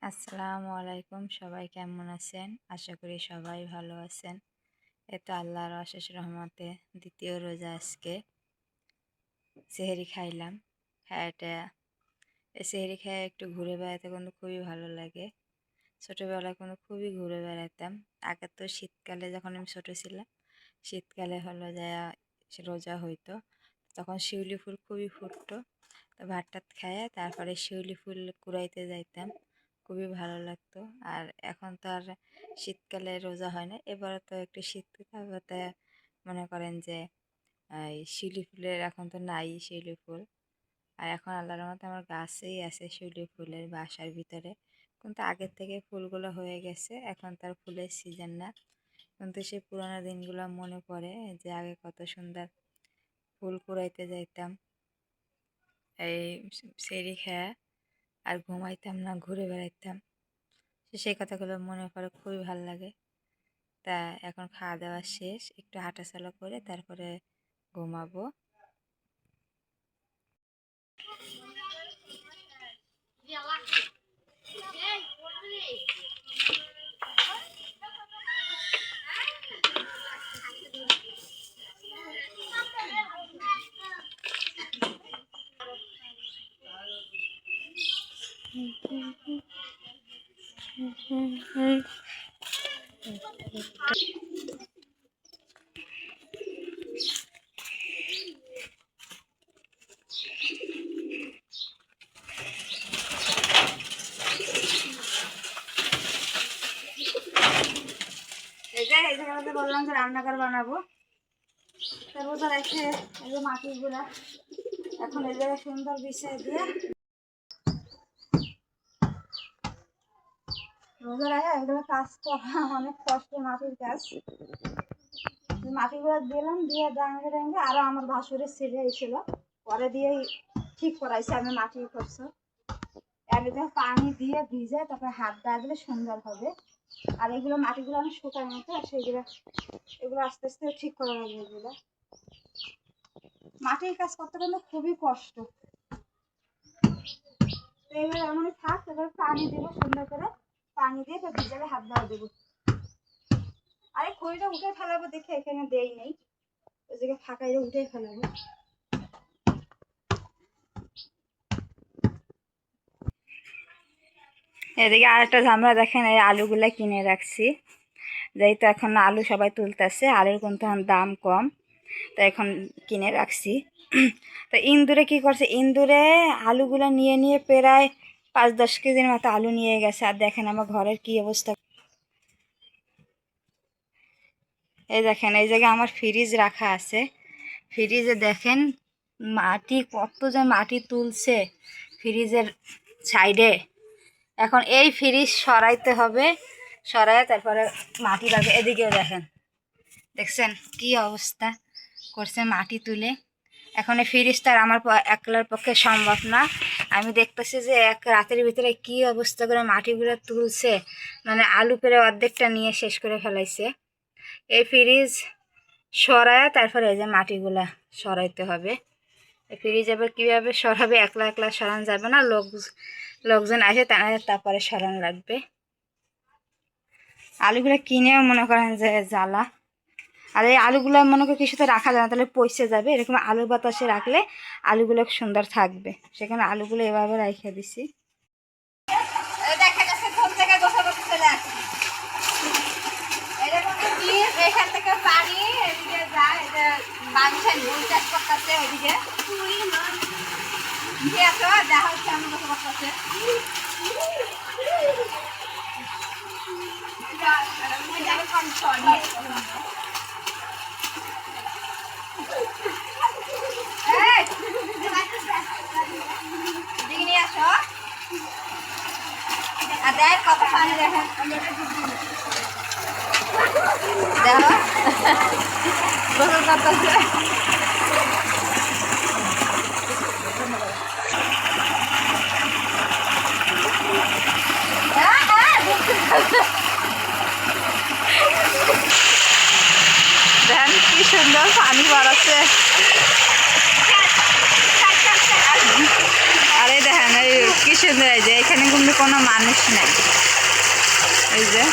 আসসালামু আলাইকুম, সবাই কেমন আছেন? আশা করি সবাই ভালো আছেন। তো আল্লাহর অশেষ রহমতে দ্বিতীয় রোজা আজকে সেহরি খাইলাম। খায়াটা সেহরি খায় একটু ঘুরে বেড়াতে কিন্তু খুবই ভালো লাগে। ছোটোবেলায় কিন্তু খুবই ঘুরে বেড়াতাম। আগে তো শীতকালে যখন আমি ছোটো ছিলাম, শীতকালে হলো যা রোজা হইতো, তখন শিউলি ফুল খুবই ফুটতো। তো ভাত টাত খাইয়ে তারপরে শিউলি ফুল কুড়াইতে যাইতাম, খুবই ভালো লাগতো। আর এখন তো আর শীতকালে রোজা হয় না, এবার তো একটু শীতকাল হতে মনে করেন যে এই শিউলি ফুলের এখন তো নাই শিউলি ফুল। আর এখন আল্লাহর রহমতে আমার গাছেই আছে শিউলি ফুলের বাসার ভিতরে, কিন্তু আগের থেকে ফুলগুলো হয়ে গেছে, এখন তার ফুলের সিজন না। কিন্তু সেই পুরোনো দিনগুলো মনে পড়ে যে আগে কত সুন্দর ফুল কুড়াইতে যাইতাম, এই সেরি খেয়া আর ঘুমাইতাম না, ঘুরে বেড়াইতাম। সেই কথাগুলো মনে পড়ে, খুবই ভালো লাগে। তা এখন খাওয়া দাওয়া শেষ, একটু হাঁটাচলা করে তারপরে ঘুমাবো। এই জায়গাটাতে বললাম যে রান্নাঘর বানাবো, তারপর তো রেখে এই যে মাটির গুঁড়া এখন এই জায়গায় সুন্দর বিছিয়ে দিয়ে রোজা রাখা এগুলো কাজ করা অনেক কষ্ট, মাটির কাজ। মাটিগুলো দিলাম, দিয়ে ডাঙে ডাঙে আরো আমার ভাসুরের ছেলে এসেছিল, পরে দিয়েই ঠিক করাইছে আমি মাটি করছো। একদম পানি দিয়ে ভিজে তারপরে হাত দেওয়া দিলে সুন্দর হবে। আর এগুলো মাটিগুলো আমি শুকাই মতো, আর সেগুলো এগুলো আস্তে আস্তে ঠিক করা লাগবে। এগুলো মাটির কাজ করতে গেলে খুবই কষ্ট। তো এবার এমনই থাক, এবার পানি দেবো সুন্দর করে, পানি দিয়ে তো ভিজালে হাত দেওয়া দেবো। আরে খড়িটা উঠে ফেলাবো, দেখে এখানে দেই নেই, ওই জায়গায় ফাঁকাইলে উঠে ফেলাবো। এদিকে আরেকটা ঝামেলা দেখেন, এই আলুগুলা কিনে রাখছি, যেহেতু এখন আলু সবাই তুলতেছে, আলুর কিন্তু এখন দাম কম, তো এখন কিনে রাখছি। তো ইন্দুরে কি করছে, ইন্দুরে আলুগুলো নিয়ে নিয়ে প্রায় 5-10 কেজির মতো আলু নিয়ে গেছে। আর দেখেন আমার ঘরের কি অবস্থা। এই দেখেন, এই জায়গায় আমার ফ্রিজ রাখা আছে, ফ্রিজে দেখেন মাটি কত যে মাটি তুলছে ফ্রিজের সাইডে। এখন এই ফ্রিজ সরাইতে হবে, সরাই তারপরে মাটি লাগবে। এদিকেও দেখেন, দেখছেন কি অবস্থা করছে মাটি তুলে। এখন এই ফ্রিজটা আমার একলার পক্ষে সম্ভব না। আমি দেখতেছি যে এক রাতের ভিতরে কি অবস্থা করে মাটিগুলো তুলছে, মানে আলু পেরে অর্ধেকটা নিয়ে শেষ করে ফেলাইছে। এই ফ্রিজ সরায় তারপরে এই যে মাটিগুলা সরাইতে হবে। এই ফ্রিজ এবার কীভাবে সরাবে, একলা একলা সরানো যাবে না, লোকজন আসে তারপরে সরানো লাগবে। আলুগুলো কিনেও মনে করেন যে জ্বালা। আর এই আলুগুলো মনে করি কিছুতে রাখা যায় না, তাহলে পচে যাবে। এরকম আলুর বাতাসে রাখলে আলুগুলো সুন্দর থাকবে, সেখানে আলুগুলো এভাবে রেখে দিছি। এখান থেকে পানি এদিকে যায়, মানুষের ভুল চাষ করতেছে ওইদিকে দেখা হচ্ছে আমার মতো করতেছে। দিকে নিয়ে আসো, আর দেখ কত পানি, দেখেন দেখো গোসল করতেছে। দেখেন কি সুন্দর পানি বাড়াচ্ছে। আরে দেখেন এই কি সুন্দর সুন্দর, এই যে এখানে কিন্তু কোনো মানুষ নাই, এই যে